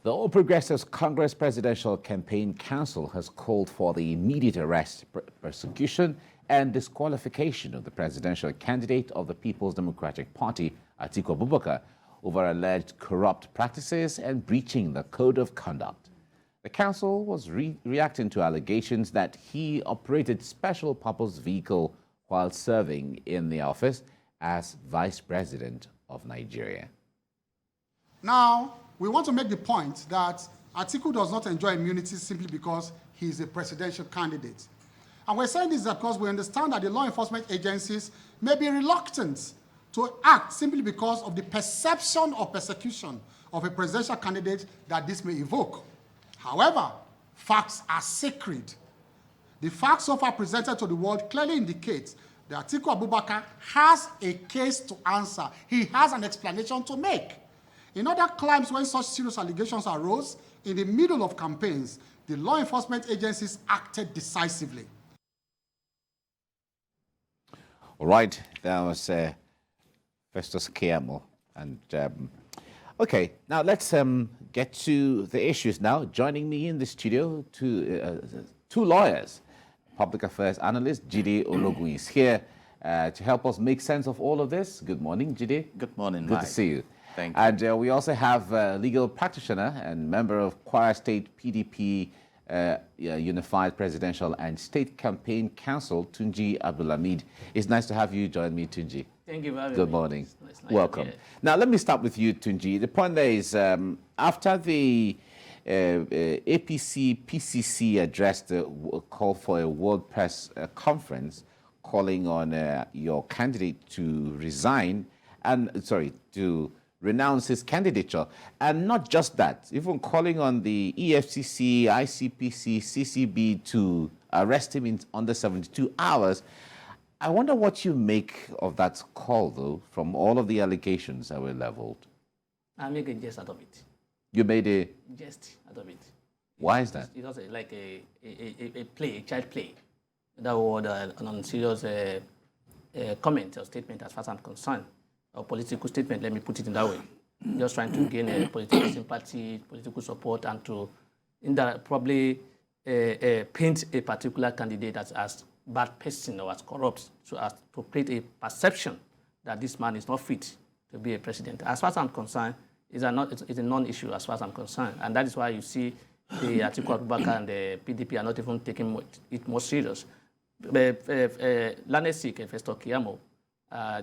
The All Progressives Congress Presidential Campaign Council has called for the immediate arrest, prosecution, and disqualification of the presidential candidate of the People's Democratic Party, Atiku Abubakar, over alleged corrupt practices and breaching the Code of Conduct. The council was reacting to allegations that he operated special purpose vehicle while serving in the office as Vice President of Nigeria. Now, we want to make the point that Atiku does not enjoy immunity simply because he is a presidential candidate. And we're saying this because we understand that the law enforcement agencies may be reluctant to act simply because of the perception of persecution of a presidential candidate that this may evoke. However, facts are sacred. The facts so far presented to the world clearly indicate that Atiku Abubakar has a case to answer. He has an explanation to make. In other climes, when such serious allegations arose in the middle of campaigns, the law enforcement agencies acted decisively. All right, that was Festus Keyamo. And okay, now let's get to the issues now. Joining me in the studio, two lawyers. Public affairs analyst Jide Ologun is here to help us make sense of all of this. Good morning, Jide. Good morning, Good Mike. to see you. Thank you. And we also have a legal practitioner and member of Kwara State PDP Unified Presidential and State Campaign Council, Tunji Abdulhameed. It's nice to have you join me, Tunji. Thank you very much. Good morning. Nice Welcome. Now, let me start with you, Tunji. The point there is, after the APC, PCC addressed the call for a world press conference calling on your candidate to resign to renounce his candidature. And not just that, even calling on the EFCC, ICPC, CCB to arrest him in under 72 hours. I wonder what you make of that call, though, from all of the allegations that were leveled. I make a jest out of it. You made a Jest out of it. Why is that? It was like a play, a child play. That was an unserious comment or statement as far as I'm concerned. A political statement, let me put it in that way. Just trying to gain a political sympathy, political support, and to probably paint a particular candidate as bad person or as corrupt, so as to create a perception that this man is not fit to be a president. As far as I'm concerned, it's a non-issue as far as I'm concerned. And that is why you see the Atiku Abubakar and the PDP are not even taking it more serious. Lanesik, Festus Keyamo,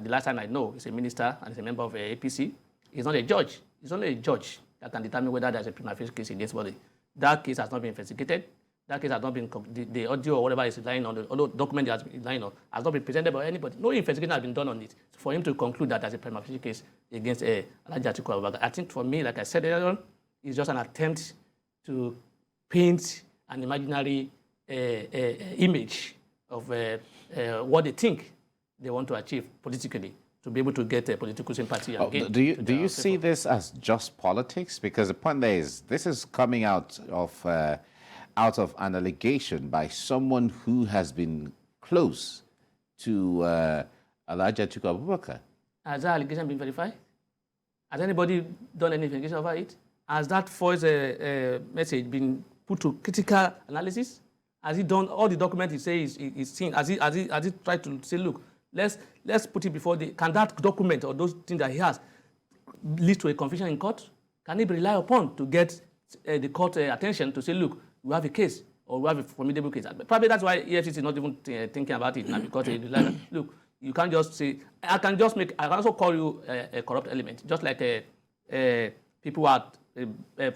the last time I know, he's a minister and he's a member of APC. He's not a judge. He's only a judge that can determine whether there's a prima facie case against somebody. That case has not been investigated. That case has not been, the audio or whatever is lying on, the document that is lying on, has not been presented by anybody. No investigation has been done on it. For him to conclude that there's a prima facie case against Alhaji Atiku Abubakar, I think for me, like I said earlier on, it's just an attempt to paint an imaginary image of what they think they want to achieve politically, to be able to get political sympathy. And do you see this as just politics? Because the point there is, this is coming out of an allegation by someone who has been close to Alhaji Atiku Abubakar. Has that allegation been verified? Has anybody done any investigation over it? Has that voice message been put to critical analysis? Has he done all the documents he says he's seen? Has he tried to say, look, let's put it before can that document or those things that he has lead to a conviction in court? Can he be relied upon to get the court attention to say, look, we have a case or we have a formidable case? Probably that's why EFCC is not even thinking about it now, because they like, look, you can't just say, I can also call you a corrupt element, just like people at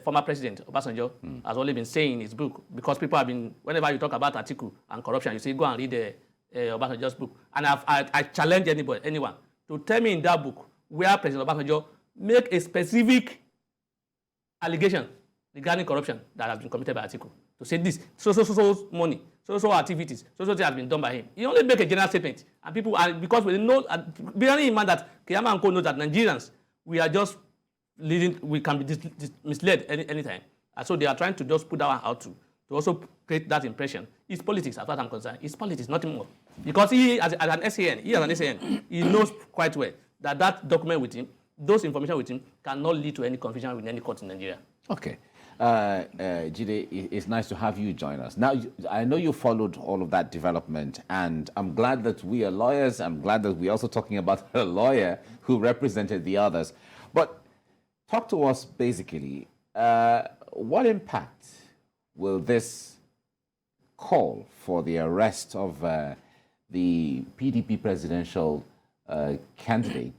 former president Obasanjo has only been saying in his book, because people have been, whenever you talk about Atiku and corruption, you say, go and read Obasanjo's book. And I challenge anyone to tell me in that book where President Obasanjo make a specific allegation regarding corruption that has been committed by Atiku. To say this, so money, so activities, so things have been done by him. He only make a general statement. And people, because we know, bearing in mind that Keyamo and Co know that Nigerians, we are just leading, we can be misled anytime. And so they are trying to just put that one out to also create that impression. It's politics, as far as I'm concerned. It's politics, nothing more. Because he, as an SAN, he knows quite well that document with him, those information with him, cannot lead to any confusion with any court in Nigeria. Okay. Jide, it's nice to have you join us. Now, I know you followed all of that development, and I'm glad that we are lawyers. I'm glad that we're also talking about a lawyer who represented the others. But talk to us basically, what impact will this call for the arrest of the PDP presidential candidate,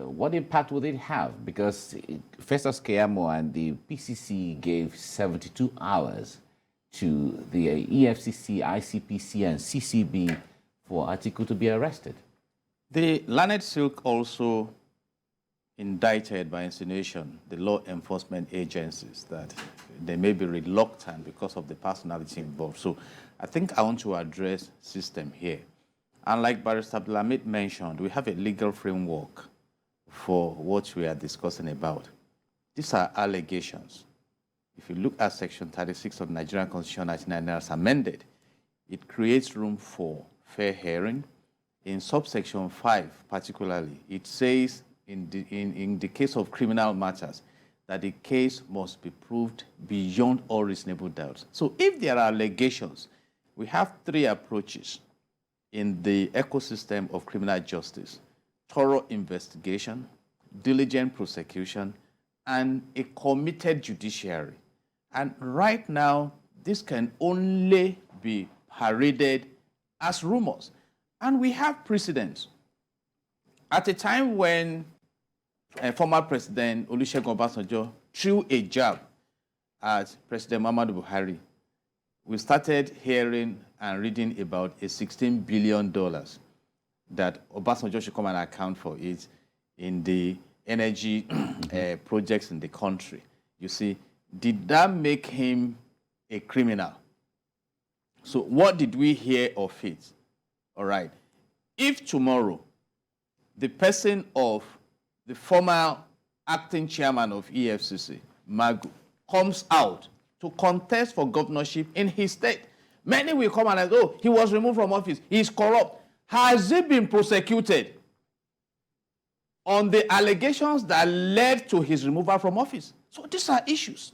what impact would it have? Because Festus Keyamo and the PCC gave 72 hours to the EFCC, ICPC, and CCB for Atiku to be arrested. The Learned Silk also indicted by insinuation the law enforcement agencies that they may be reluctant because of the personality involved. So I think I want to address system here. And like Barrister Abdulhameed mentioned, we have a legal framework for what we are discussing about. These are allegations. If you look at Section 36 of the Nigerian Constitution 1999 as amended, it creates room for fair hearing. In subsection 5 particularly, it says in the case of criminal matters that the case must be proved beyond all reasonable doubts. So if there are allegations, we have three approaches in the ecosystem of criminal justice: thorough investigation, diligent prosecution, and a committed judiciary. And right now, this can only be paraded as rumors. And we have precedents. At a time when former President Olusegun Obasanjo threw a jab at President Muhammadu Buhari, we started hearing and reading about a $16 billion that Obasanjo should come and account for it in the energy projects in the country. You see, did that make him a criminal? So what did we hear of it? All right. If tomorrow the person of the former acting chairman of EFCC, Magu, comes out to contest for governorship in his state, many will come and say, oh, he was removed from office, he's corrupt. Has he been prosecuted on the allegations that led to his removal from office? So these are issues.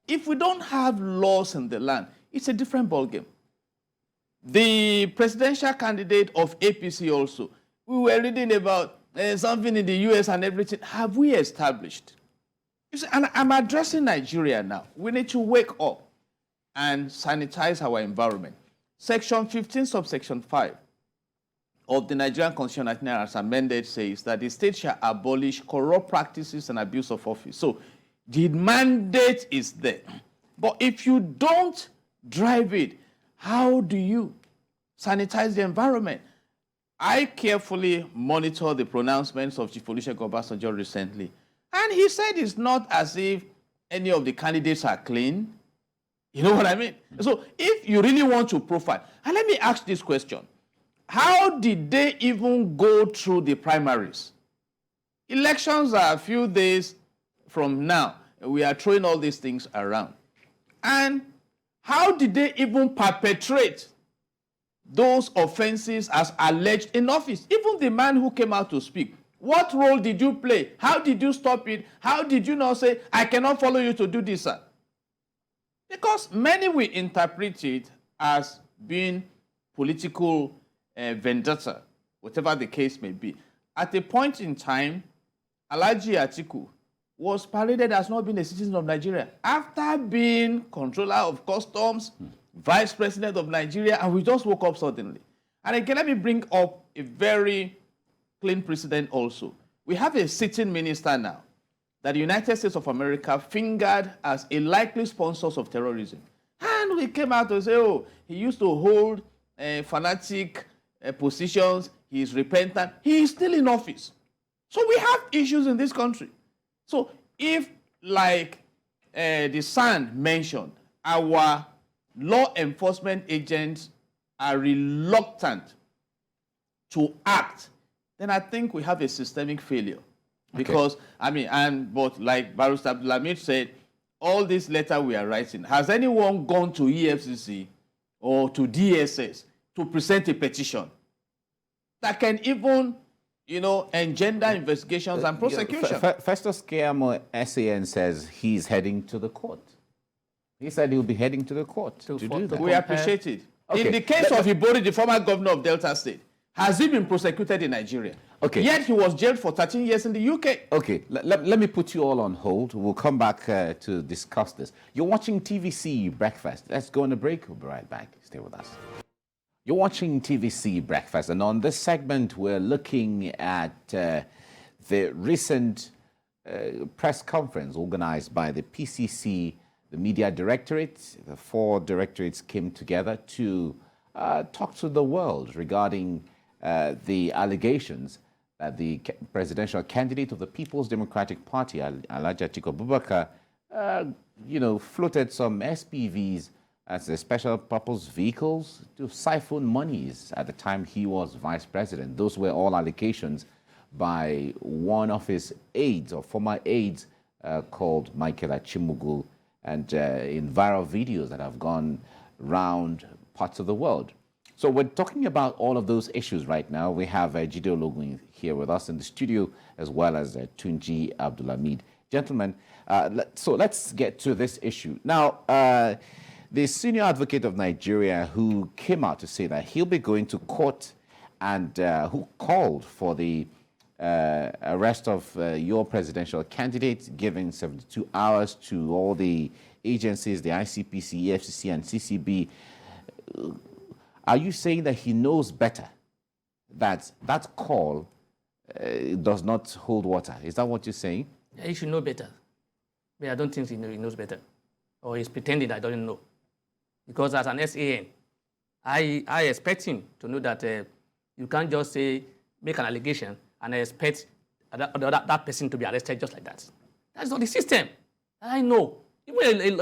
If we don't have laws in the land, it's a different ballgame. The presidential candidate of APC also, we were reading about something in the US and everything. Have we established? You see, and I'm addressing Nigeria now. We need to wake up and sanitize our environment. Section 15, subsection 5 of the Nigerian Constitution as amended says that the state shall abolish corrupt practices and abuse of office. So the mandate is there. But if you don't drive it, how do you sanitize the environment? I carefully monitor the pronouncements of Chief Olusegun Obasanjo recently. And he said it's not as if any of the candidates are clean. You know what I mean? So if you really want to profile, and let me ask this question. How did they even go through the primaries? Elections are a few days from now. We are throwing all these things around. And how did they even perpetrate those offenses as alleged in office? Even the man who came out to speak, what role did you play? How did you stop it? How did you not say, I cannot follow you to do this, sir? Because many will interpret it as being political vendetta, whatever the case may be. At a point in time, Alhaji Atiku was paraded as not being a citizen of Nigeria after being controller of customs, vice president of Nigeria, and we just woke up suddenly. And again, let me bring up a very clean precedent also. We have a sitting minister now that the United States of America fingered as a likely sponsor of terrorism. And we came out to say, oh, he used to hold fanatic positions, he is repentant, he is still in office. So we have issues in this country. So if, like the San mentioned, our law enforcement agents are reluctant to act, then I think we have a systemic failure. Because, okay. But like Barrister Abdulhameed said, all this letter we are writing, has anyone gone to EFCC or to DSS to present a petition that can even, engender investigations and prosecution? Festus Keyamo SAN says he's heading to the court. He said he'll be heading to the court to To do that. We appreciate it. Okay. In the case of Ibori, the former governor of Delta State, has he been prosecuted in Nigeria? Okay. Yet he was jailed for 13 years in the UK. Okay, let me put you all on hold. We'll come back to discuss this. You're watching TVC Breakfast. Let's go on a break. We'll be right back. Stay with us. You're watching TVC Breakfast, and on this segment, we're looking at the recent press conference organized by the PCC, the Media Directorate. The 4 directorates came together to talk to the world regarding the allegations that the presidential candidate of the People's Democratic Party, Alhaji Atiku Abubakar, floated some SPVs as a special purpose vehicles to siphon monies at the time he was vice president. Those were all allegations by one of his aides or former aides called Michael Achimugu, and in viral videos that have gone round parts of the world. So we're talking about all of those issues right now. We have Jide Ologun here with us in the studio, as well as Tunji Abdulhameed. Gentlemen, so let's get to this issue. Now, the senior advocate of Nigeria who came out to say that he'll be going to court and who called for the arrest of your presidential candidate, giving 72 hours to all the agencies, the ICPC, EFCC, and CCB. Are you saying that he knows better, that that call does not hold water? Is that what you're saying? Yeah, he should know better. But I don't think he knows better. Or he's pretending that he doesn't know. Because as an SAN, I expect him to know that you can't just say, make an allegation and expect that person to be arrested just like that. That's not the system. I know. Even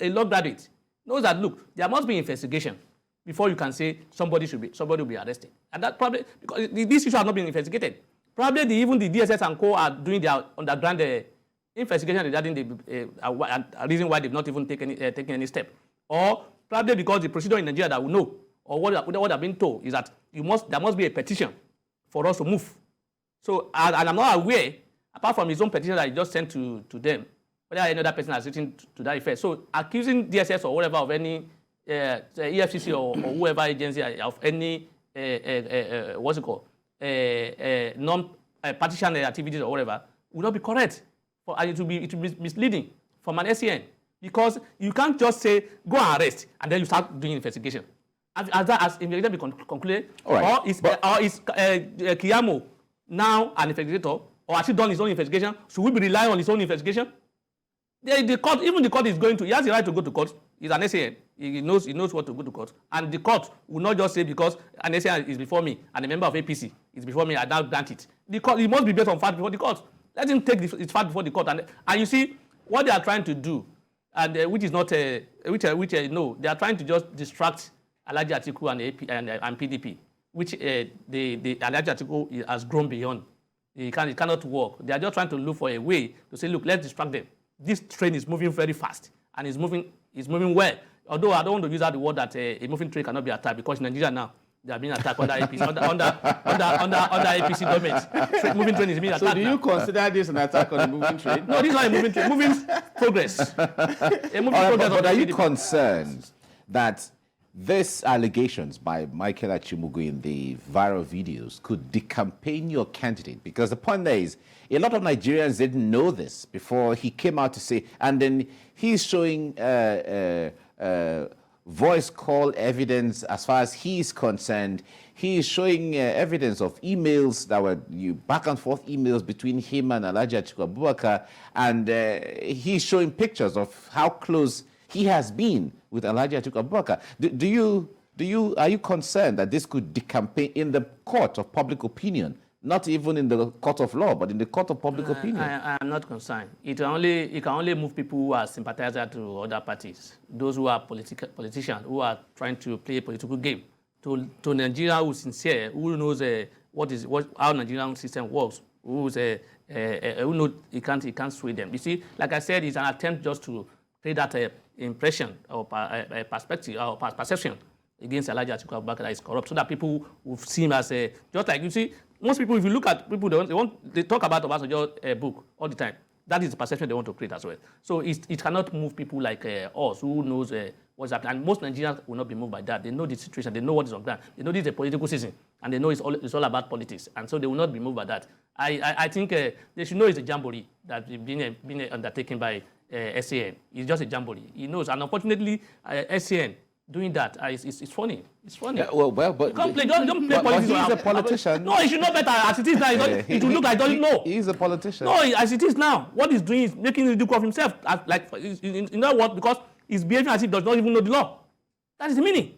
a law graduate knows that, look, there must be investigation before you can say somebody will be arrested. And that probably, because this issue has not been investigated. Probably even the DSS and co are doing their underground investigation regarding the reason why they've not even taken any step. Or probably because the procedure in Nigeria that we know, or what I've been told, is that there must be a petition for us to move. So, and I'm not aware, apart from his own petition that he just sent to them, whether any other person has written to that effect. So, accusing DSS or whatever of any EFCC or whoever agency of any what's it called, non-partisan activities or whatever would not be correct, and it will be misleading from an SAN, because you can't just say go and arrest and then you start doing investigation. As investigation be concluded, right. Or is Kiyamo now an investigator, or has he done his own investigation? Should we be relying on his own investigation? The court, even the court is going to, he has the right to go to court. He's an SAN. He knows what to go to court. And the court will not just say because an SAN is before me and a member of APC is before me, I now grant it. The court, it must be based on fact before the court. Let him take its fact before the court. And you see, what they are trying to do, and which is not, no, they are trying to just distract Alhaji Atiku and PDP, which the Alhaji Atiku has grown beyond. It cannot work. They are just trying to look for a way to say, look, let's distract them. This train is moving very fast and is moving well. Although I don't want to use that word that a moving train cannot be attacked, because in Nigeria now they are being attacked under APC under APC government. Moving train is being attacked. So do you consider this an attack on the moving train? No, this is not a moving train. Moving progress. A moving progress. But are you concerned that these allegations by Michael Achimugu in the viral videos could decampaign your candidate? Because the point there is, a lot of Nigerians didn't know this before he came out to say, and then he's showing voice call evidence as far as he's concerned. He is showing evidence of emails that were back and forth emails between him and Alhaji Atiku Abubakar, and he's showing pictures of how close he has been with Alhaji Atiku Abubakar. Are you concerned that this could decampaign in the court of public opinion? Not even in the court of law, but in the court of public opinion. I am not concerned. It can only move people who are sympathizers to other parties, those who are politicians who are trying to play a political game. To Nigeria who is sincere, who knows how Nigerian system works, who knows he can't sway them. You see, like I said, it's an attempt just to create that impression or perspective or perception against Alhaji Atiku Abubakar that is corrupt, so that people will see him as just like, you see, most people, if you look at people, they talk about Obasanjo's book all the time. That is the perception they want to create as well. So it cannot move people like us who knows what's happening. And most Nigerians will not be moved by that. They know the situation. They know what is on ground. They know this is a political season. And they know it's all about politics. And so they will not be moved by that. I think they should know it's a jamboree that is being undertaken by SAN. It's just a jamboree. He knows. And unfortunately, SAN doing that, it's funny. It's funny. Yeah, but Don't play politics. But he's a politician. No, he should know better. As it is now, it will look like he doesn't know. He's a politician. No, as it is now, what he's doing is making ridicule of himself. You know what? Because he's behaving as if he does not even know the law. That is the meaning.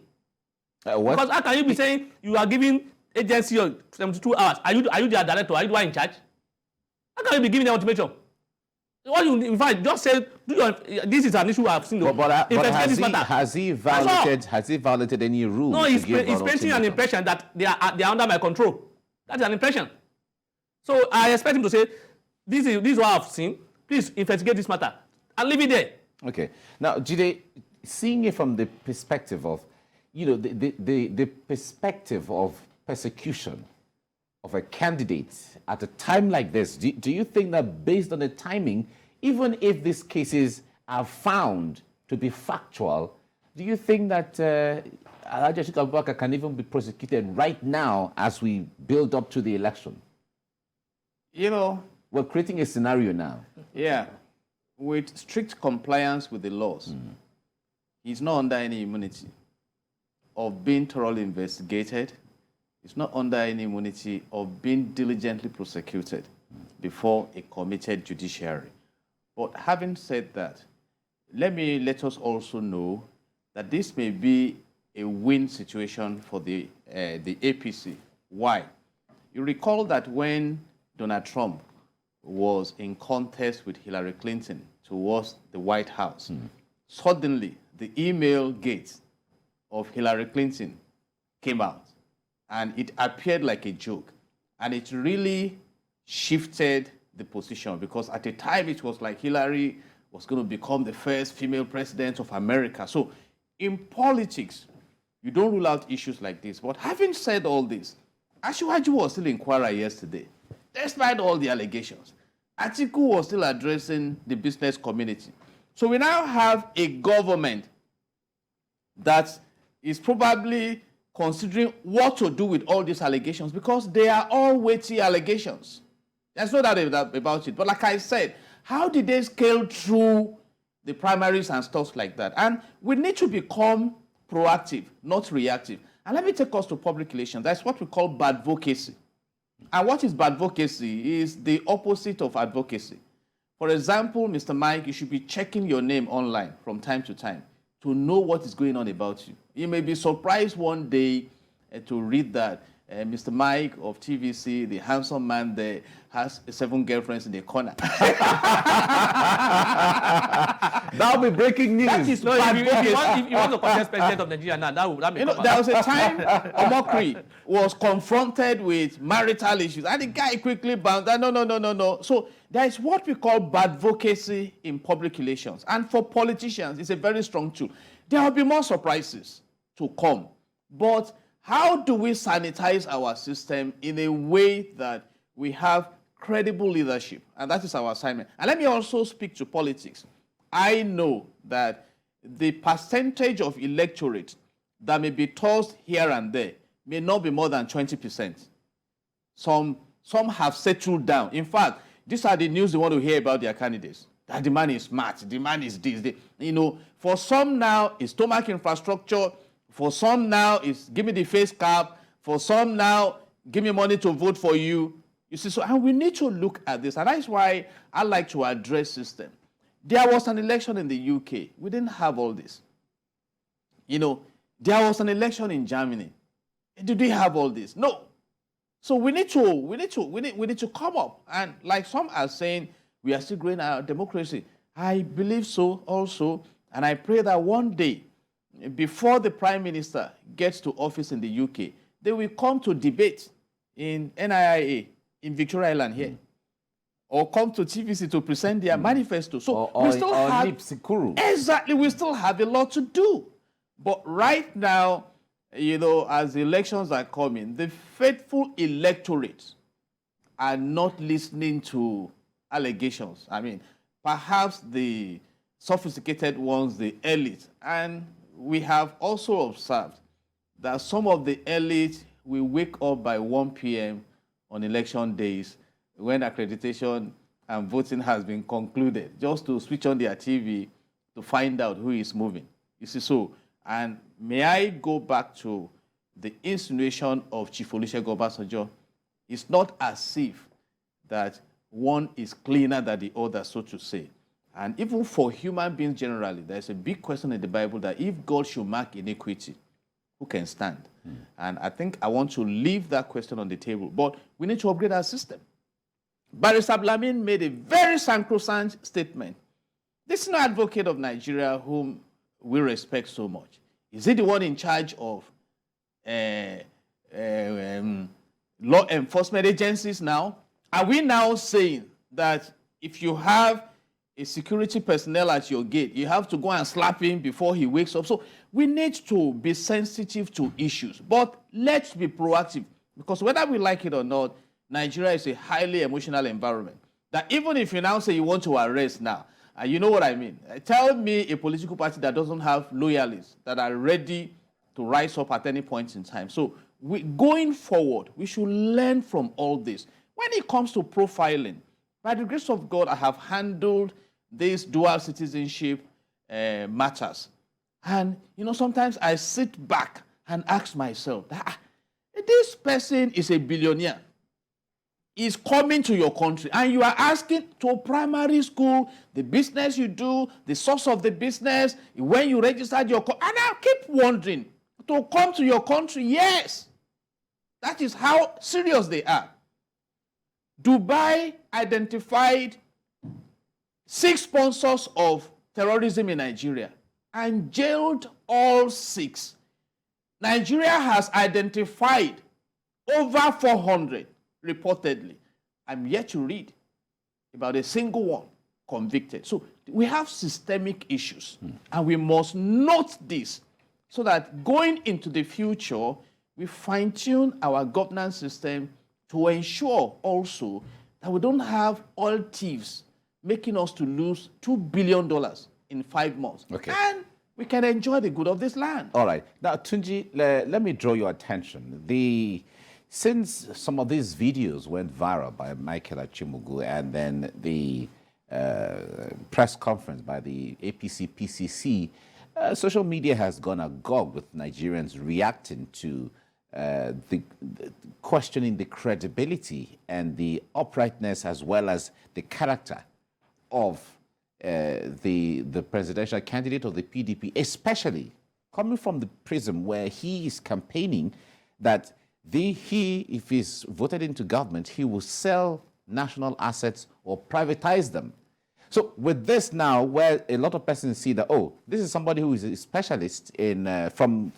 What? Because how can you be saying you are giving agency 72 hours? Are you their director? Are you the one in charge? How can you be giving them ultimatum? What you, in fact, just say, this is an issue I've seen. But has he violated any rules? No, he's painting an impression that they are under my control. That's an impression. So I expect him to say, this is what I've seen. Please investigate this matter and leave it there. Okay. Now, Jide, seeing it from the perspective of, the perspective of persecution of a candidate at a time like this, do you think that based on the timing, even if these cases are found to be factual, do you think that Atiku Abubakar can even be prosecuted right now as we build up to the election? We're creating a scenario now. Yeah. With strict compliance with the laws, he's not under any immunity of being thoroughly investigated. It's not under any immunity of being diligently prosecuted before a committed judiciary. But having said that, let us also know that this may be a win situation for the APC. Why? You recall that when Donald Trump was in contest with Hillary Clinton towards the White House, suddenly the email gate of Hillary Clinton came out. And it appeared like a joke. And it really shifted the position because at the time it was like Hillary was going to become the first female president of America. So in politics, you don't rule out issues like this. But having said all this, Asiwaju was still in Kwara yesterday, despite all the allegations. Atiku was still addressing the business community. So we now have a government that is probably considering what to do with all these allegations because they are all weighty allegations. There's no doubt about it. But like I said, how did they scale through the primaries and stuff like that? And we need to become proactive, not reactive. And let me take us to public relations. That's what we call advocacy. And what is advocacy is the opposite of advocacy. For example, Mr. Mike, you should be checking your name online from time to time to know what is going on about you. You may be surprised one day to read that Mr. Mike of TVC, the handsome man there, has 7 girlfriends in the corner. That'll be breaking news. That is if you want to contest president of Nigeria now, that may there was a time Omokri was confronted with marital issues, and the guy quickly bounced. No. So there is what we call advocacy in public relations. And for politicians, it's a very strong tool. There will be more surprises to come. But how do we sanitize our system in a way that we have credible leadership? And that is our assignment. And let me also speak to politics. I know that the percentage of electorate that may be tossed here and there may not be more than 20%. Some have settled down. In fact, these are the news they want to hear about their candidates. That the man is smart, the man is this. For some now, it's stomach infrastructure. For some now, it's give me the face cap. For some now, give me money to vote for you. You see, so and we need to look at this. And that's why I like to address system. There was an election in the UK. We didn't have all this. There was an election in Germany. Did we have all this? No. So we need to come up. And like some are saying, we are still growing our democracy. I believe so also. And I pray that one day, before the Prime Minister gets to office in the UK, they will come to debate in NIIA, in Victoria Island here, or come to TVC to present their manifesto. So we still have... Exactly, we still have a lot to do. But right now, as the elections are coming, the faithful electorate are not listening to allegations. I mean, perhaps the sophisticated ones, the elite. And we have also observed that some of the elite will wake up by 1 p.m. on election days when accreditation and voting has been concluded, just to switch on their TV to find out who is moving. You see, so, and may I go back to the insinuation of Chief Olusegun Obasanjo? It's not as if that one is cleaner than the other, so to say. And even for human beings generally, there's a big question in the Bible that if God should mark iniquity, who can stand? And I think I want to leave that question on the table. But we need to upgrade our system. Barrister Abdulhameed made a very sacrosanct statement. This is no advocate of Nigeria whom we respect so much. Is he the one in charge of law enforcement agencies now? Are we now saying that if you have a security personnel at your gate, you have to go and slap him before he wakes up? So we need to be sensitive to issues, but let's be proactive, because whether we like it or not, Nigeria is a highly emotional environment. That even if you now say you want to arrest now, you know what I mean. Tell me a political party that doesn't have loyalists that are ready to rise up at any point in time. So going forward, we should learn from all this. When it comes to profiling, by the grace of God, I have handled these dual citizenship matters. And, you know, sometimes I sit back and ask myself, this person is a billionaire, is coming to your country, and you are asking to primary school, the business you do, the source of the business, when you registered your and I keep wondering, to come to your country, yes. That is how serious they are. Dubai identified 6 sponsors of terrorism in Nigeria and jailed all 6. Nigeria has identified over 400, reportedly. I'm yet to read about a single one convicted. So we have systemic issues, and we must note this so that going into the future, we fine-tune our governance system to ensure also that we don't have oil thieves making us to lose $2 billion in 5 months. Okay. And we can enjoy the good of this land. All right. Now, Tunji, let me draw your attention. Since some of these videos went viral by Michael Achimugu, and then the press conference by the APC, PCC, social media has gone agog with Nigerians reacting to the questioning the credibility and the uprightness as well as the character of the presidential candidate of the PDP, especially coming from the prism where he is campaigning that if he's voted into government, he will sell national assets or privatize them. So with this now, where a lot of persons see that, oh, this is somebody who is a specialist in from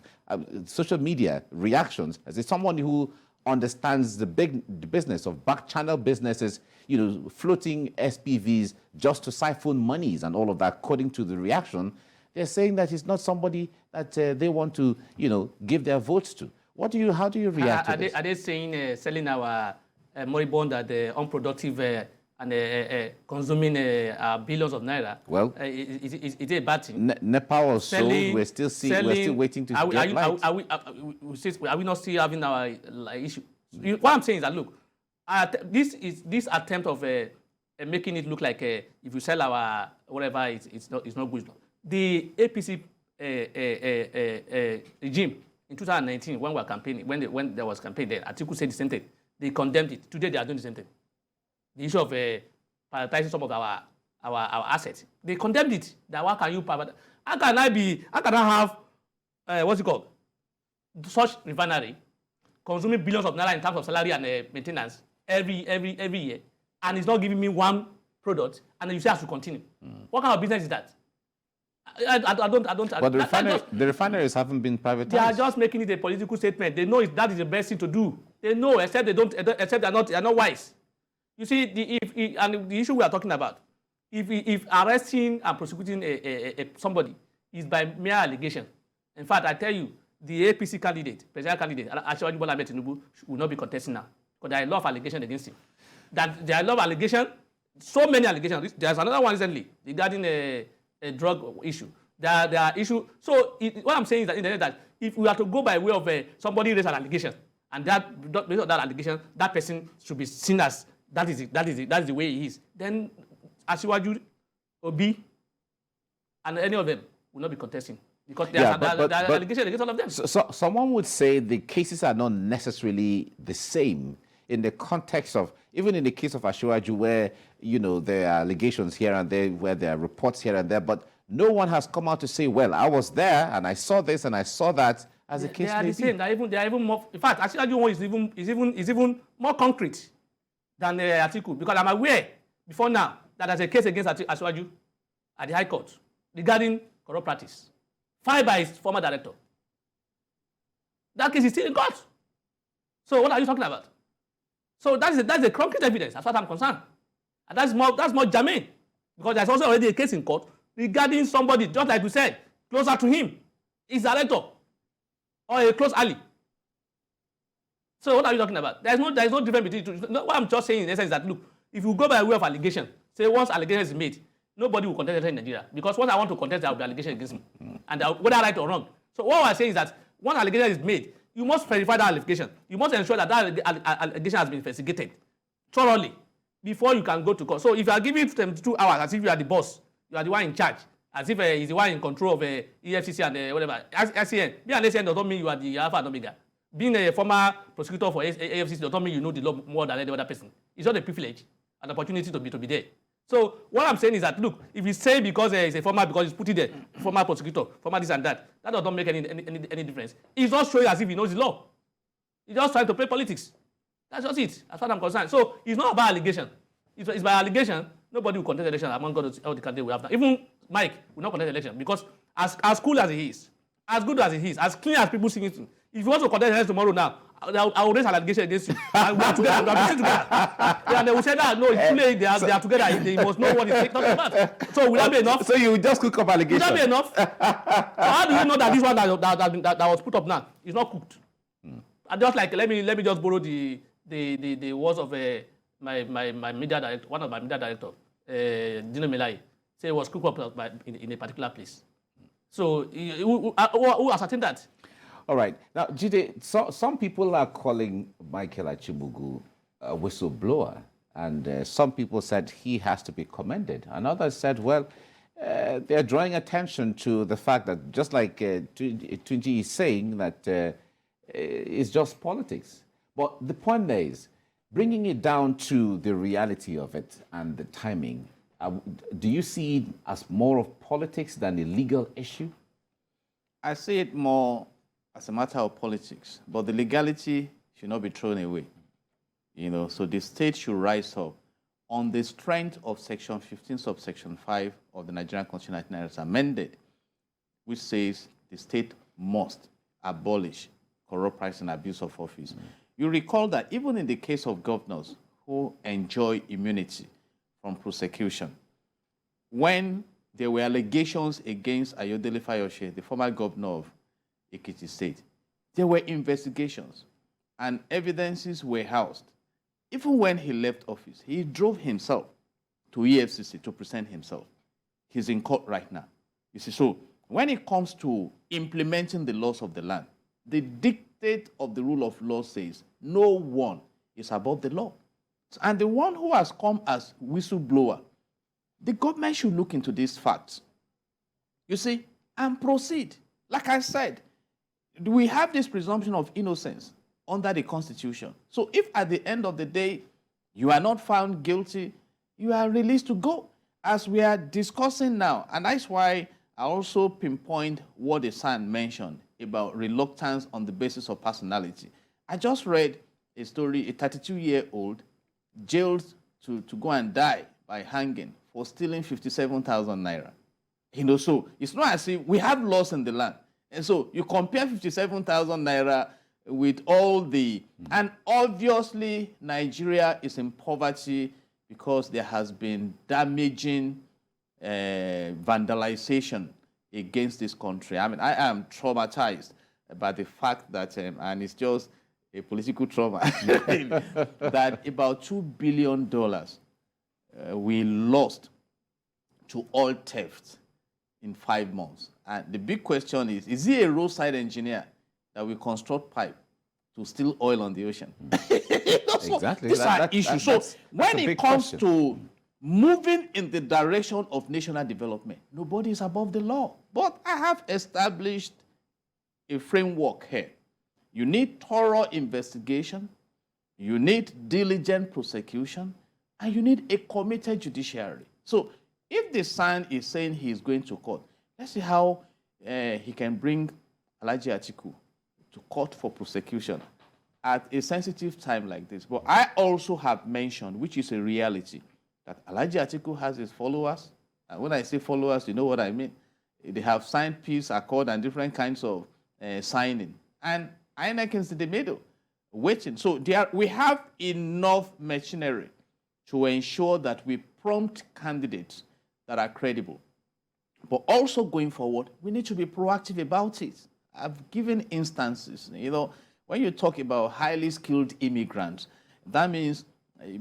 social media reactions, as is someone who understands the business of back channel businesses, you know, floating SPVs just to siphon monies and all of that. According to the reaction, they're saying that he's not somebody that they want to, you know, give their votes to. How do you react to this? Are they saying selling our moribund at unproductive and consuming billions of naira? Well, is it a bad thing? Nepal was sold. We're still waiting to get lights. Are we not still having our issue? What I'm saying is that, look, this attempt of making it look like if you sell our whatever, it's not good. The APC regime in 2019, when we were campaigning, when there was campaign there, Atiku said the same thing. They condemned it. Today they are doing the same thing. The issue of privatizing some of our assets. They condemned it. That why can you privatize? How can I have what's it called? Such refinery consuming billions of naira in terms of salary and maintenance every year, and it's not giving me one product, and then you say I should continue. What kind of business is that? I don't. But the refineries haven't been privatized. They are just making it a political statement. They know that is the best thing to do. They know, except they are not wise. You see, and the issue we are talking about, if arresting and prosecuting somebody is by mere allegation. In fact, I tell you, the APC candidate, presidential candidate, Asiwaju Bola Ahmed Tinubu, will not be contesting now because there are a lot of allegations against him. That there are a lot of allegations So many allegations. There's another one recently regarding a drug issue. There are issues. So what I'm saying is that in the end that if we are to go by way of somebody raise an allegation, and based on that allegation, that person should be seen as that is the way he is, then Asiwaju, Obi, and any of them will not be contesting. Because there are allegations against all of them. So someone would say the cases are not necessarily the same in the context of, even in the case of Asiwaju, where, you know, there are allegations here and there, where there are reports here and there, but no one has come out to say, well, I was there and I saw this and I saw that, as the case may be. They are the same. They are even more. In fact, Asiwaju one is even more concrete than Atiku, because I'm aware before now that there's a case against Asiwaju at the High Court regarding corrupt practice, filed by his former director. That case is still in court. So what are you talking about? So that's the concrete evidence, as far as I'm concerned. And that's more germane, because there's also already a case in court regarding somebody, just like we said, closer to him, his director, or a close ally. So what are you talking about? There's no difference between the two. What I'm just saying in essence is that, look, if you go by way of allegation, say once allegation is made, nobody will contest it in Nigeria. Because once I want to contest, there will be allegation against me. And whether right or wrong. So what I'm saying is that once allegation is made, you must verify that allegation. You must ensure that allegation has been investigated thoroughly before you can go to court. So if you are giving 72 hours as if you are the boss, you are the one in charge, as if he's the one in control of EFCC and whatever, SCN, being an SCN does not mean you are the alpha and omega. Being a former prosecutor for AFCC does not mean you know the law more than any other person. It's not a privilege, an opportunity to be there. So what I'm saying is that, look, if you say because he's a former, because he's put it there, former prosecutor, former this and that does not make any difference. He's not showing as if he knows the law. He's just trying to play politics. That's just it, as far as I'm concerned. So it's not about allegation. It's by allegation, nobody will contest election among all the candidates we have now. Even Mike will not contest election, because as cool as he is, as good as he is, as clean as people see him, if you want to contest election tomorrow now, I will raise an allegation against you. And we are together. We are together. And they will say that, no, it's too late. They are together. They must know what it's talking about. So will that be enough? So you just cook up allegations? Will that be enough? So how do you know that this one that was put up now is not cooked? And just like, let me just borrow the words of my media director, one of my media director, Dino Melai, say it was cooked up in a particular place. So who ascertained that? All right. Now, Jide, some people are calling Michael Achimugu a whistleblower, and some people said he has to be commended. And others said, well, they're drawing attention to the fact that, just like Tunji is saying, that it's just politics. But the point there is, bringing it down to the reality of it and the timing, do you see it as more of politics than a legal issue? I see it more as a matter of politics, but the legality should not be thrown away. You know, so the state should rise up on the strength of Section 15, subsection 5 of the Nigerian Constitution as amended, which says the state must abolish corrupt practice and abuse of office. You recall that even in the case of governors who enjoy immunity from prosecution, when there were allegations against Ayodele Fayose, the former governor of Ekiti State, there were investigations and evidences were housed. Even when he left office, he drove himself to EFCC to present himself. He's in court right now. You see, so when it comes to implementing the laws of the land, the dictate of the rule of law says no one is above the law. And the one who has come as whistleblower, the government should look into these facts, you see, and proceed. Like I said, we have this presumption of innocence under the Constitution. So if at the end of the day you are not found guilty, you are released to go, as we are discussing now. And that's why I also pinpoint what the son mentioned about reluctance on the basis of personality. I just read a story, a 32-year-old jailed to go and die by hanging for stealing 57,000 naira. You know, so it's not as if we have laws in the land. And so you compare 57,000 naira with all the... And obviously, Nigeria is in poverty because there has been damaging vandalization against this country. I mean, I am traumatized by the fact that, and it's just a political trauma, that about $2 billion we lost to oil theft in 5 months. And the big question is he a roadside engineer that will construct pipe to steal oil on the ocean? Exactly. These are issues. That's When a it big comes question. to moving in the direction of national development, nobody is above the law. But I have established a framework here. You need thorough investigation, you need diligent prosecution, and you need a committed judiciary. So if the son is saying he is going to court, let's see how he can bring Alhaji Atiku to court for prosecution at a sensitive time like this. But I also have mentioned, which is a reality, that Alhaji Atiku has his followers. And when I say followers, you know what I mean. They have signed peace accord and different kinds of signing. And INEC is in the middle, waiting. So we have enough machinery to ensure that we prompt candidates that are credible. But also going forward, we need to be proactive about it. I've given instances. You know, when you talk about highly skilled immigrants, that means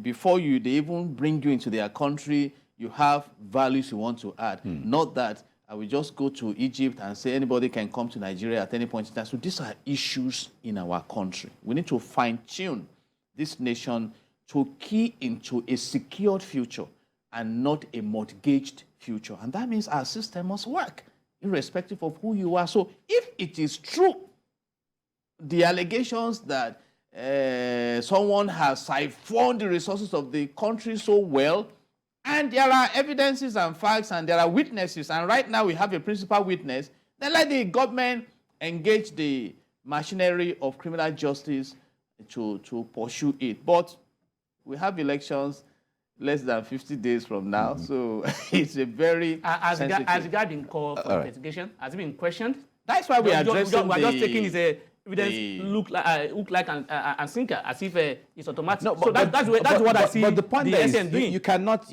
before they even bring you into their country, you have values you want to add. Not that I will just go to Egypt and say anybody can come to Nigeria at any point in time. So these are issues in our country. We need to fine-tune this nation to key into a secured future and not a mortgaged future. And that means our system must work, irrespective of who you are. So if it is true, the allegations that someone has siphoned the resources of the country so well, and there are evidences and facts, and there are witnesses, and right now we have a principal witness, then let the government engage the machinery of criminal justice to pursue it. But we have elections less than 50 days from now, so it's a very Has the sensitive. guy been called for investigation? Has he been questioned? That's why we are addressing We're just taking his the evidence look like and sinker, as if it's automatic. No, so that's what I see But the point the there is, SN doing. you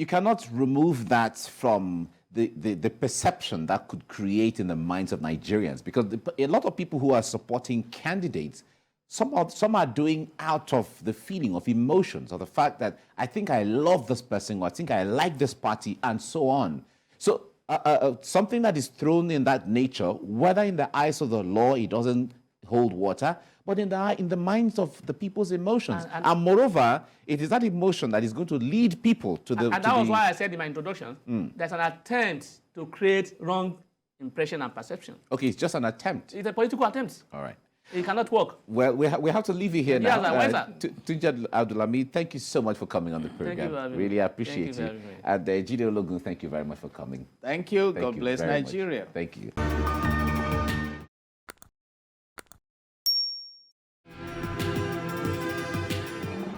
cannot remove that from the perception that could create in the minds of Nigerians, because a lot of people who are supporting candidates, some are doing out of the feeling of emotions, or the fact that I think I love this person, or I think I like this party, and so on. So something that is thrown in that nature, whether in the eyes of the law it doesn't hold water, but in the minds of the people's emotions. And moreover, it is that emotion that is going to lead people to the... And that was why I said in my introduction, there's an attempt to create wrong impression and perception. Okay, it's just an attempt. It's a political attempt. All right. It cannot work. Well, we have to leave you here Yes, now. where's that? Tunji Abdulhameed, thank you so much for coming on the program. very much. Really appreciate Thank you it. very much. And Jide Ologun, thank you very much for coming. Thank you. Thank God you bless very much. Nigeria. Thank you.